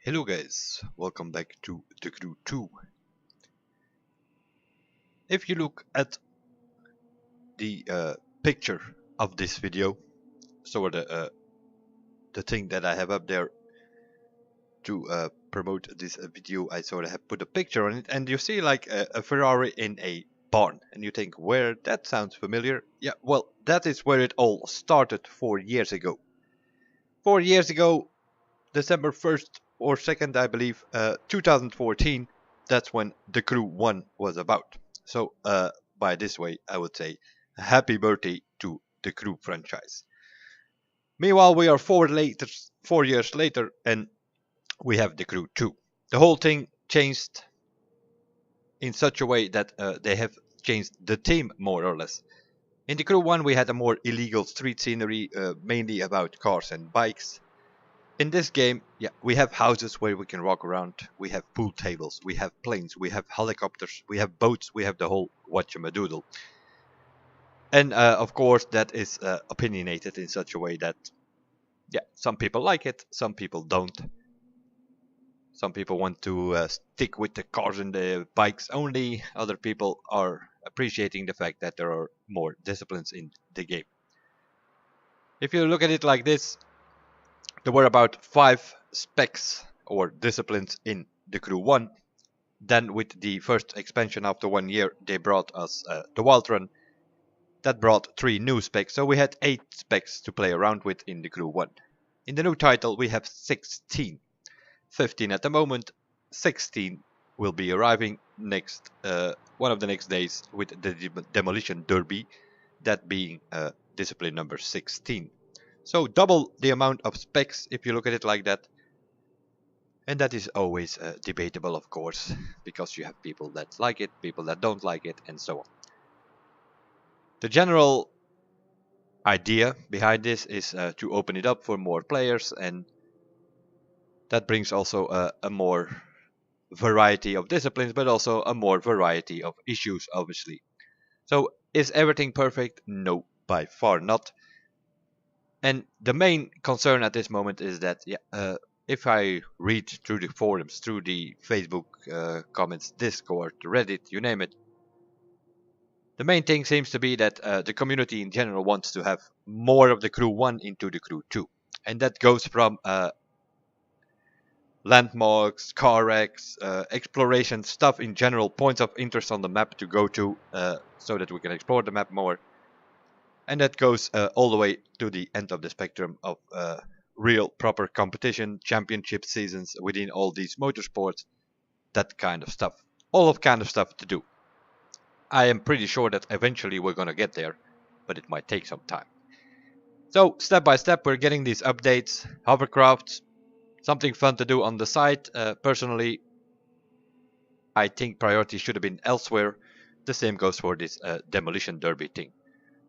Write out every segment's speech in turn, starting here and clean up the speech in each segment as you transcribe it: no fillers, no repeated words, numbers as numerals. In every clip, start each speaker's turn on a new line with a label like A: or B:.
A: Hello guys, welcome back to The Crew 2. If you look at the picture of this video, so the thing that I have up there to promote this video, I sort of have put a picture on it, and you see like a Ferrari in a barn, and you think, where that sounds familiar? Yeah, well, that is where it all started 4 years ago. 4 years ago, December 1st or 2nd, I believe, 2014, that's when The Crew 1 was about. So, by this way, I would say happy birthday to The Crew franchise. Meanwhile, we are 4 years later, and we have The Crew 2. The whole thing changed in such a way that they have changed the theme more or less. In The Crew 1, we had a more illegal street scenery, mainly about cars and bikes. In this game, yeah, we have houses where we can walk around, we have pool tables, we have planes, we have helicopters, we have boats, we have the whole whatchamadoodle. And of course that is opinionated in such a way that, yeah, some people like it, some people don't. Some people want to stick with the cars and the bikes only, other people are appreciating the fact that there are more disciplines in the game. If you look at it like this, there were about 5 specs or disciplines in The Crew 1. Then with the first expansion after 1 year, they brought us the Wild Run. That brought 3 new specs, so we had 8 specs to play around with in The Crew 1. In the new title we have 16. 15 at the moment, 16 will be arriving next one of the next days with the Demolition Derby, that being discipline number 16. So double the amount of specs if you look at it like that. And that is always debatable, of course, because you have people that like it, people that don't like it, and so on. The general idea behind this is to open it up for more players, and that brings also a more variety of disciplines, but also a more variety of issues, obviously. So is everything perfect? No, by far not. And the main concern at this moment is that, if I read through the forums, through the Facebook comments, Discord, Reddit, you name it, the main thing seems to be that the community in general wants to have more of the Crew 1 into the Crew 2. And that goes from landmarks, car wrecks, exploration stuff in general, points of interest on the map to go to so that we can explore the map more. And that goes all the way to the end of the spectrum of real proper competition, championship seasons within all these motorsports, that kind of stuff. All of kind of stuff to do. I am pretty sure that eventually we're gonna get there, but it might take some time. So step by step we're getting these updates, hovercrafts, something fun to do on the side. Personally, I think priority should have been elsewhere. The same goes for this Demolition Derby thing.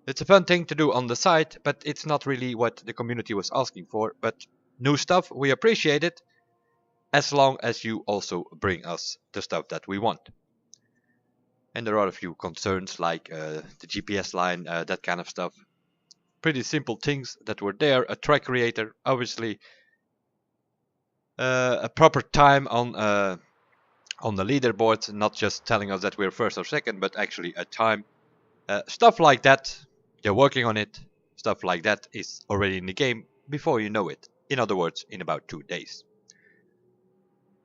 A: It's a fun thing to do on the side, but it's not really what the community was asking for. But new stuff, we appreciate it, as long as you also bring us the stuff that we want. And there are a few concerns like the GPS line, that kind of stuff. Pretty simple things that were there. A track creator, obviously. A proper time on the leaderboard, not just telling us that we're first or second, but actually a time. Stuff like that. They're working on it. Stuff like that is already in the game before you know it. In other words, in about 2 days.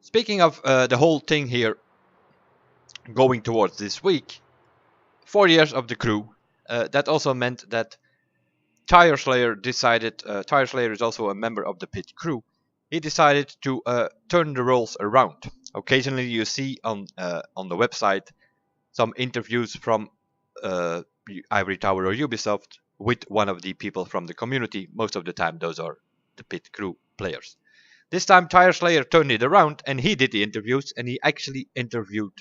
A: Speaking of the whole thing here going towards this week, 4 years of the Crew, that also meant that Tire Slayer decided, Tire Slayer is also a member of the pit crew, he decided to turn the roles around. Occasionally you see on the website some interviews from Ivory Tower or Ubisoft with one of the people from the community. Most of the time those are the pit crew players. This time Tire Slayer turned it around and he did the interviews, and he actually interviewed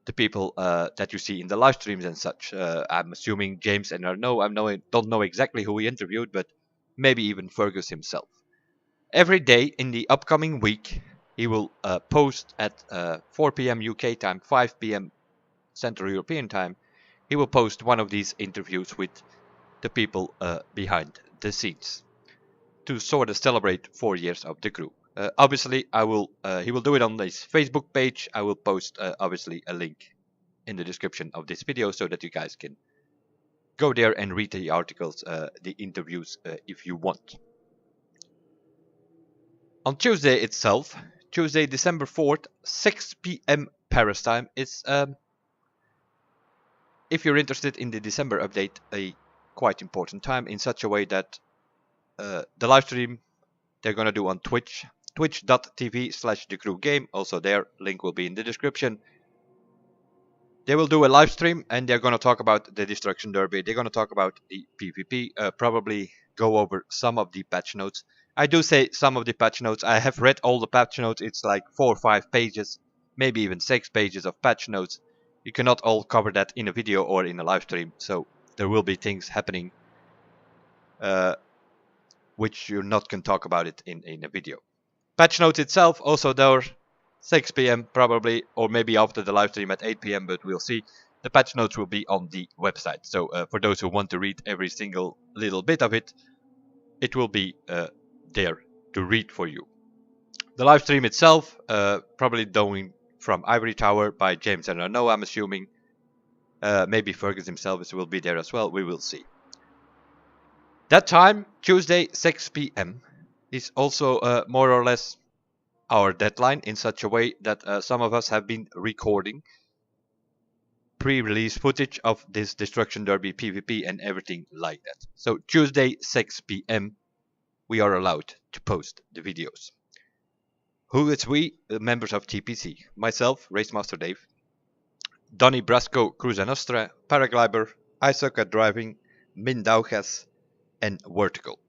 A: the people that you see in the live streams and such. I'm assuming James and Arnaud. I don't know exactly who he interviewed, but maybe even Fergus himself. Every day in the upcoming week he will post at 4 PM UK time, 5 PM Central European time. He will post one of these interviews with the people behind the scenes to sort of celebrate 4 years of the Crew. Obviously, he will do it on his Facebook page. I will post obviously a link in the description of this video so that you guys can go there and read the articles, the interviews if you want. On Tuesday itself, Tuesday, December 4th, 6 p.m. Paris time, is if you're interested in the December update, a quite important time in such a way that the live stream they're gonna do on Twitch, twitch.tv/thecrewgame. Also, their link will be in the description. They will do a live stream and they're gonna talk about the Destruction Derby. They're gonna talk about the PvP. Probably go over some of the patch notes. I do say some of the patch notes. I have read all the patch notes. It's like 4 or 5 pages, maybe even 6 pages of patch notes. You cannot all cover that in a video or in a live stream, so there will be things happening which you not can talk about it in a video. Patch notes itself also there, 6 p.m. probably, or maybe after the live stream at 8 p.m. but we'll see. The patch notes will be on the website, so for those who want to read every single little bit of it, it will be there to read for you. The live stream itself, probably going from Ivory Tower by James and Arnaud, I'm assuming. Maybe Fergus himself will be there as well, we will see. That time, Tuesday, 6 p.m. is also more or less our deadline in such a way that some of us have been recording pre-release footage of this Destruction Derby PvP and everything like that. So Tuesday, 6 p.m. we are allowed to post the videos. Who is we? Members of TPC. Myself, RaceMasterDave, Donny Brasco, Cruza Nostra, Paragliber, I Suck at Driving, Mindaugas, and Vertical.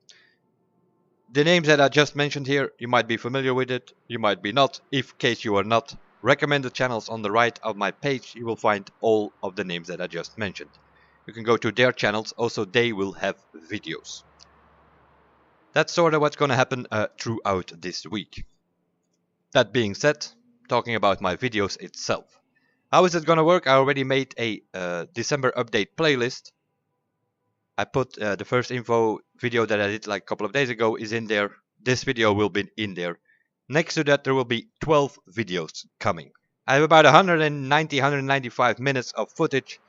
A: The names that I just mentioned here, you might be familiar with it, you might be not. If case you are not, recommended channels on the right of my page, you will find all of the names that I just mentioned. You can go to their channels, also they will have videos. That's sort of what's going to happen throughout this week. That being said, talking about my videos itself. How is it going to work? I already made a December update playlist. I put the first info video that I did like a couple of days ago is in there. This video will be in there. Next to that there will be 12 videos coming. I have about 195 minutes of footage.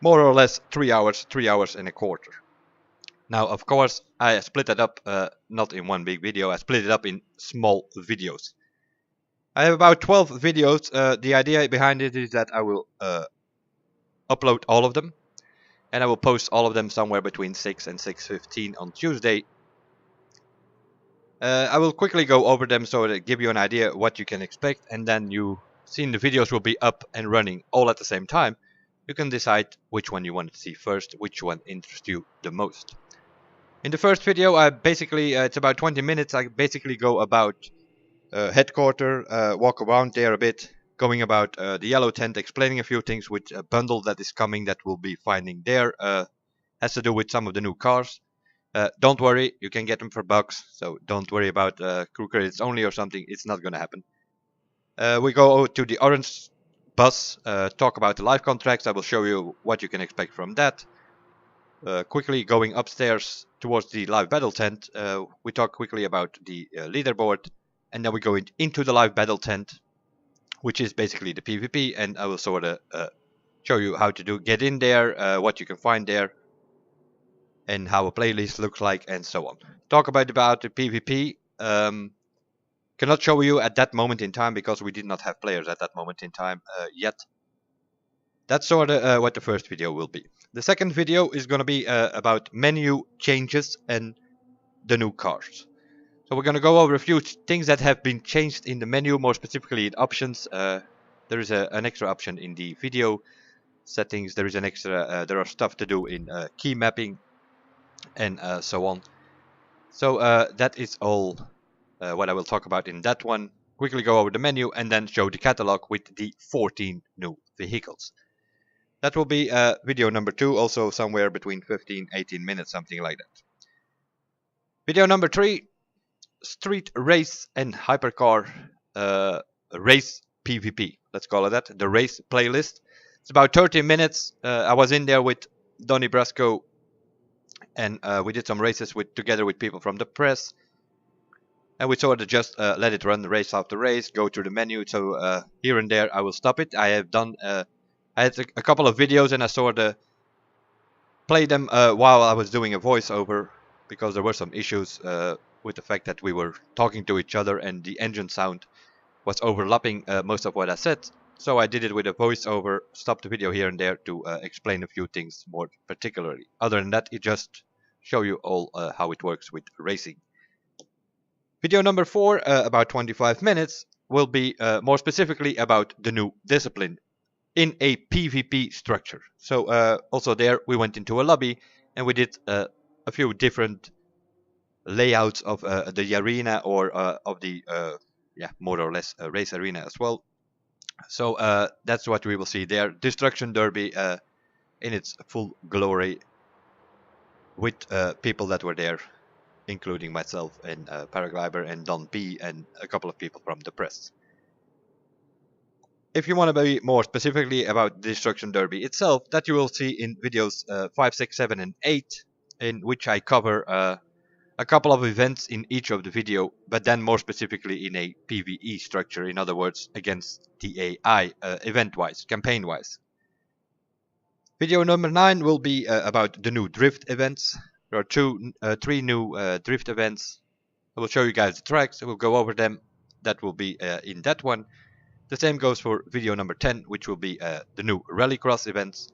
A: More or less 3 hours and a quarter. Now of course I split it up, not in one big video, I split it up in small videos. I have about 12 videos. The idea behind it is that I will upload all of them. And I will post all of them somewhere between 6 and 6:15 on Tuesday. I will quickly go over them so that give you an idea what you can expect. And then you see the videos will be up and running all at the same time. You can decide which one you want to see first, which one interests you the most. In the first video, I basically, it's about 20 minutes. I basically go about headquarters, walk around there a bit. Going about the yellow tent, explaining a few things with a bundle that is coming that we'll be finding there. Has to do with some of the new cars. Don't worry, you can get them for bucks, so don't worry about crew credits only or something. It's not going to happen. We go to the orange bus, talk about the live contracts. I will show you what you can expect from that. Quickly going upstairs towards the live battle tent, we talk quickly about the leaderboard, and then we go into the live battle tent, which is basically the PvP, and I will sort of show you how to get in there, what you can find there, and how a playlist looks like, and so on. Talk about the PvP. Cannot show you at that moment in time because we did not have players at that moment in time yet. That's sort of what the first video will be. The second video is going to be about menu changes and the new cars. So we're going to go over a few things that have been changed in the menu, more specifically in options. There is an extra option in the video settings. There is an extra. There are stuff to do in key mapping and so on. So that is all what I will talk about in that one. Quickly go over the menu and then show the catalog with the 14 new vehicles. That will be video number 2, also somewhere between 15-18 minutes, something like that. Video number 3. Street race and hypercar race PvP. Let's call it that. The race playlist. It's about 30 minutes. I was in there with Donny Brasco, and we did some races together with people from the press. and we sort of just let it run race after race, go through the menu. So here and there I will stop it. I have done I had a couple of videos and I sort of played them while I was doing a voiceover, because there were some issues with the fact that we were talking to each other and the engine sound was overlapping most of what I said. So I did it with a voiceover, stopped the video here and there to explain a few things more particularly. Other than that, it just show you all how it works with racing. Video number 4, about 25 minutes, will be more specifically about the new discipline in a PvP structure. So also there we went into a lobby and we did a few different layouts of the arena, or of the yeah, more or less race arena as well. So that's what we will see there. Destruction Derby in its full glory, with people that were there, including myself and Paraglider and Don P and a couple of people from the press. If you want to be more specifically about Destruction Derby itself, that you will see in videos 5, 6, 7 and 8, in which I cover a couple of events in each of the video, but then more specifically in a PvE structure, in other words against the AI, event-wise, campaign-wise. Video number 9 will be about the new drift events. There are 3 new drift events. I will show you guys the tracks, I will go over them. That will be in that one. The same goes for video number 10, which will be the new Rallycross events.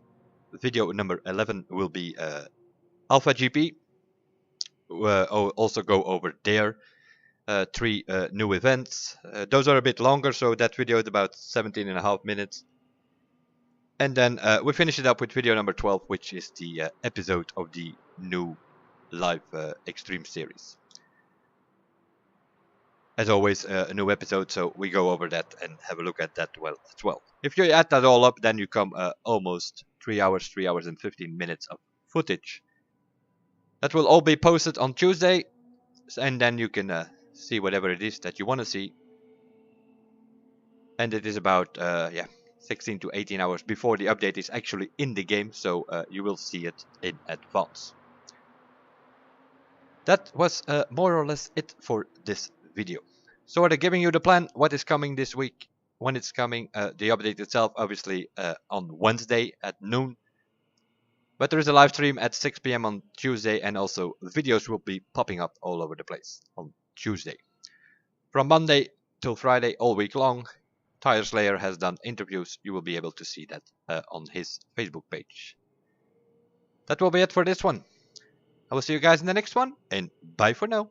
A: Video number 11 will be Alpha GP. I'll also go over there. 3 new events. Those are a bit longer, so that video is about 17.5 minutes. And then we finish it up with video number 12, which is the episode of the new live extreme series. As always, a new episode, so we go over that and have a look at that as well. If you add that all up, then you come almost 3 hours and 15 minutes of footage. That will all be posted on Tuesday, and then you can see whatever it is that you want to see. And it is about 16 to 18 hours before the update is actually in the game, so you will see it in advance. That was more or less it for this video. So are they giving you the plan, what is coming this week, when it's coming, the update itself obviously on Wednesday at noon. But there is a live stream at 6 PM on Tuesday, and also videos will be popping up all over the place on Tuesday. From Monday till Friday all week long, Tire Slayer has done interviews. You will be able to see that on his Facebook page. That will be it for this one. I will see you guys in the next one, and bye for now.